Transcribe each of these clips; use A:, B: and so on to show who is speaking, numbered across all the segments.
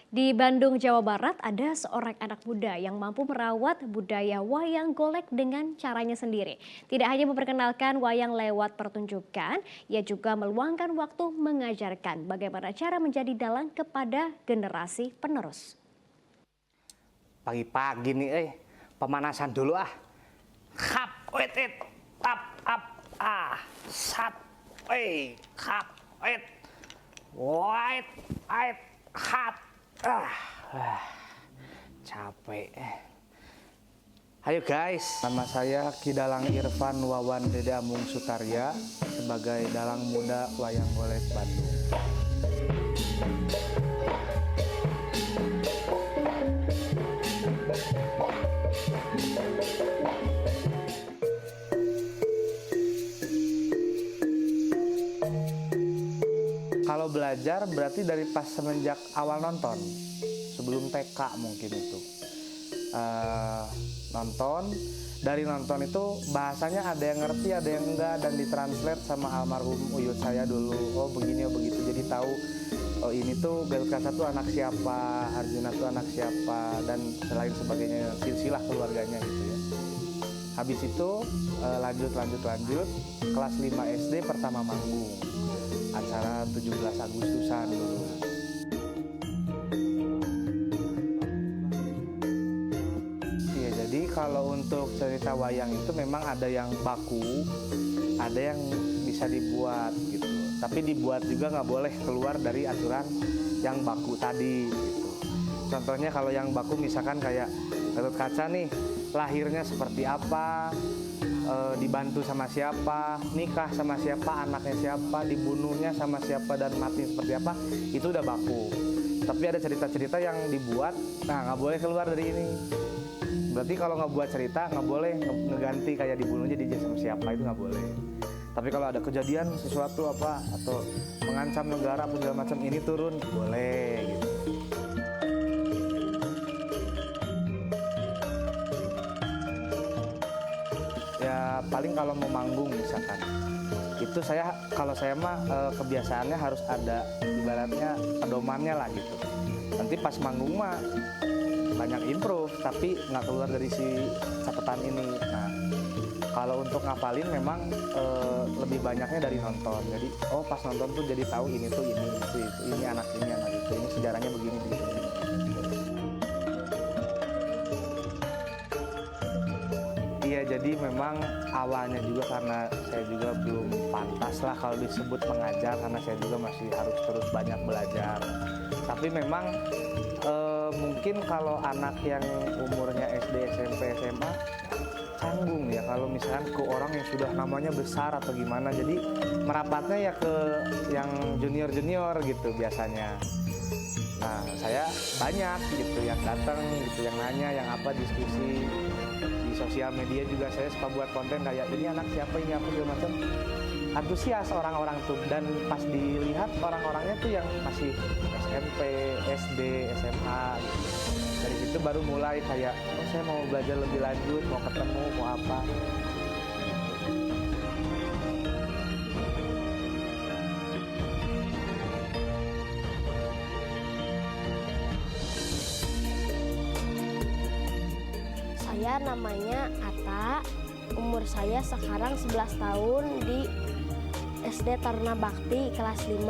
A: Di Bandung, Jawa Barat, ada seorang anak muda yang mampu merawat budaya wayang golek dengan caranya sendiri. Tidak hanya memperkenalkan wayang lewat pertunjukan, ia juga meluangkan waktu mengajarkan bagaimana cara menjadi dalang kepada generasi penerus.
B: Pagi-pagi nih, pemanasan dulu ah. Hap, wait, tap, up, sat, hap, wait, white, hat, capek. Ayo guys, nama saya Kidalang Irfan Wawan Dede Amung Sutarya sebagai dalang muda wayang golek Bandung. Kalau belajar berarti dari pas semenjak awal nonton, sebelum TK mungkin itu. Dari nonton itu bahasanya ada yang ngerti, ada yang enggak, dan ditranslate sama almarhum uyut saya dulu. Oh begini, oh begitu, jadi tahu oh ini tuh Belkasa tuh anak siapa, Arjuna tuh anak siapa, dan selain sebagainya, silsilah keluarganya gitu ya. Habis itu lanjut, kelas 5 SD pertama manggung. Acara 17 Agustusan dulu. Iya, jadi kalau untuk cerita wayang itu memang ada yang baku, ada yang bisa dibuat gitu. Tapi dibuat juga nggak boleh keluar dari aturan yang baku tadi gitu. Contohnya kalau yang baku misalkan kayak Gatot Kaca nih, lahirnya seperti apa, dibantu sama siapa, nikah sama siapa, anaknya siapa, dibunuhnya sama siapa, dan mati seperti apa, itu udah baku. Tapi ada cerita-cerita yang dibuat, nah nggak boleh keluar dari ini. Berarti kalau nggak buat cerita, nggak boleh ngeganti kayak dibunuhnya dia sama siapa, itu nggak boleh. Tapi kalau ada kejadian sesuatu apa, atau mengancam negara apa segala macam, ini turun, boleh gitu. Ya paling kalau mau manggung misalkan, itu kalau saya mah kebiasaannya harus ada ibaratnya pedomannya lah gitu. Nanti pas manggung mah banyak improve tapi nggak keluar dari si catatan ini. Nah kalau untuk ngapalin memang lebih banyaknya dari nonton. Jadi oh pas nonton tuh jadi tahu ini tuh ini anak itu, ini sejarahnya begini. Iya, jadi memang awalnya juga karena saya juga belum pantas lah kalau disebut mengajar, karena saya juga masih harus terus banyak belajar. Tapi memang mungkin kalau anak yang umurnya SD, SMP, SMA canggung ya kalau misalkan ke orang yang sudah namanya besar atau gimana. Jadi merapatnya ya ke yang junior gitu biasanya. Nah saya banyak gitu yang datang gitu, yang nanya, yang apa, diskusi. Di sosial media juga saya suka buat konten kayak ini anak siapa, ini apa segala macam. Antusias orang-orang tuh, dan pas dilihat orang-orangnya tuh yang masih SMP, SD, SMA gitu. Dari situ baru mulai kayak oh saya mau belajar lebih lanjut, mau ketemu, mau apa.
C: Saya namanya Ata, umur saya sekarang 11 tahun di SD Taruna Bakti kelas 5.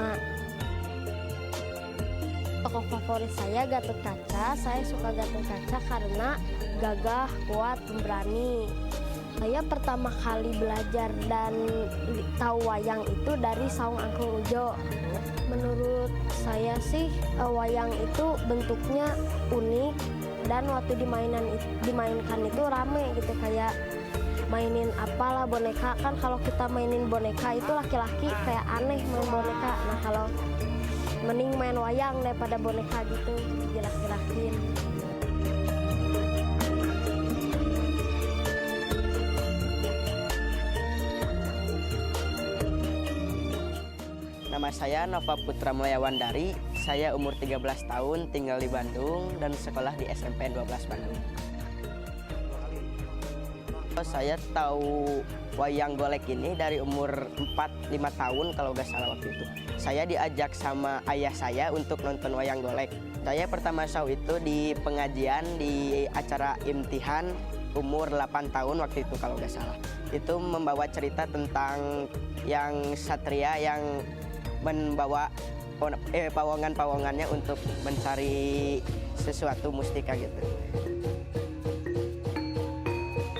C: Tokoh favorit saya Gatot Kaca. Saya suka Gatot Kaca karena gagah, kuat, pemberani. Saya pertama kali belajar dan tahu wayang itu dari Saung Angklung Ujo. Menurut saya sih wayang itu bentuknya unik, dan waktu dimainkan itu rame gitu, kayak mainin apalah boneka. Kan kalau kita mainin boneka itu laki-laki kayak aneh main boneka. Nah kalau mending main wayang daripada boneka gitu, dilaki-lakin.
D: Nama saya Nova Putra Melayawandari. Saya umur 13 tahun, tinggal di Bandung dan sekolah di SMP 12 Bandung. Saya tahu wayang golek ini dari umur 4-5 tahun kalau nggak salah waktu itu. saya diajak sama ayah saya untuk nonton wayang golek. Saya pertama show itu di pengajian di acara imtihan umur 8 tahun waktu itu kalau nggak salah. Itu membawa cerita tentang yang satria yang membawa pawongan-pawongannya untuk mencari sesuatu mustika gitu.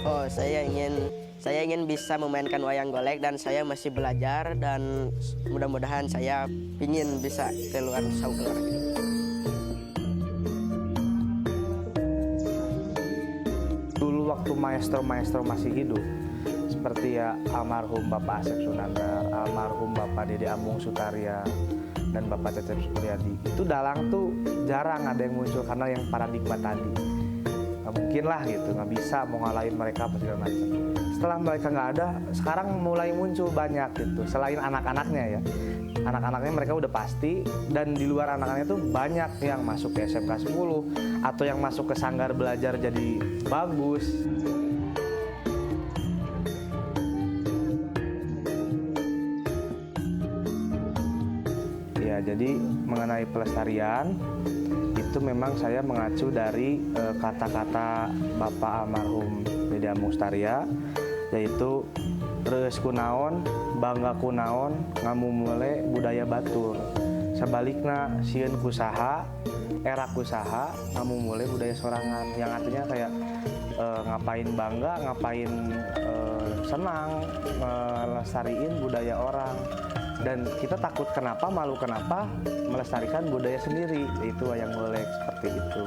D: Oh, saya ingin bisa memainkan wayang golek dan saya masih belajar dan mudah-mudahan saya ingin bisa keluar keluar.
B: Dulu waktu maestro-maestro masih hidup, seperti ya almarhum Bapak Asep Sunandar, almarhum Bapak Dede Amung Sutaria, dan Bapak Cecep Supriyadi, itu dalang tuh jarang ada yang muncul karena yang paradigma tadi. Nggak mungkin lah gitu, nggak bisa mau ngalahin mereka apa segala macam. Setelah mereka nggak ada, sekarang mulai muncul banyak gitu. Selain anak-anaknya ya, anak-anaknya mereka udah pasti, dan di luar anak-anaknya tuh banyak yang masuk ke SMK 10 atau yang masuk ke sanggar belajar jadi bagus. Ya, jadi mengenai pelestarian itu memang saya mengacu dari kata-kata Bapak almarhum Dede Amung Sutaria, yaitu reus kunaon, bangga kunaon, ngamumule budaya batur. Sebaliknya sieun kusaha, era kusaha, ngamumule budaya sorangan. Yang artinya kayak ngapain bangga, ngapain senang melestariin budaya orang. Dan kita takut kenapa, malu kenapa melestarikan budaya sendiri, yaitu wayang golek seperti itu.